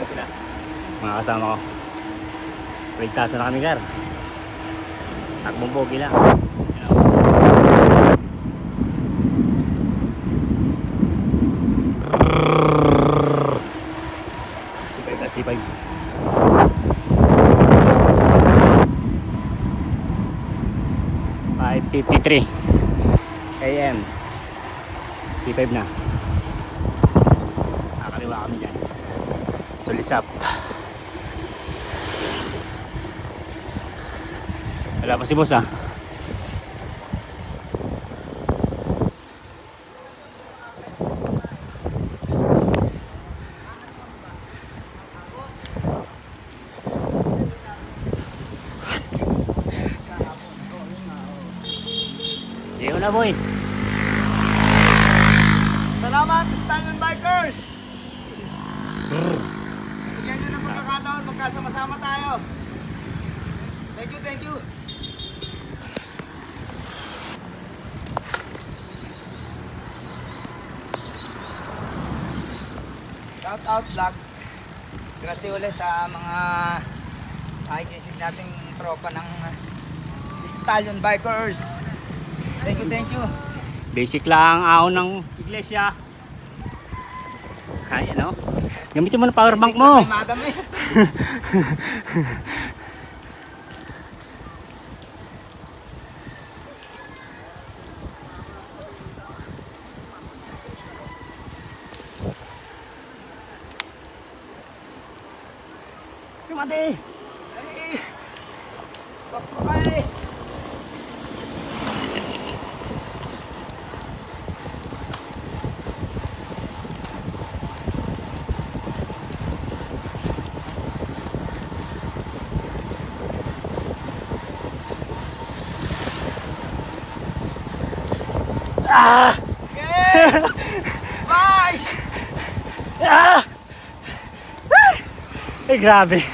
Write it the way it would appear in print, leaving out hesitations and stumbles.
sila. Mga kasama ko. Ligtasan na kami, Gar. Takbong pogi lang. C5. 5:53 AM. C5 na. Nakakaliwa kami dyan. Tulisap. Wala pa si boss ah. Yun na boy. Salamat, Stallion Bikers! Bigyan nyo ng pagkakataon magkasama-sama tayo. Thank you. Shout out vlog. Gracias sa mga nakikisig nating tropa ng Stallion Bikers. Thank you. Basic lang ahon ng iglesia. Ay, ano? Gamitin mo na power bank mo. Kay madam eh. Kumati! Ay! Bakbay! Ah! Okay! Bye! Ah! Ay, grabe.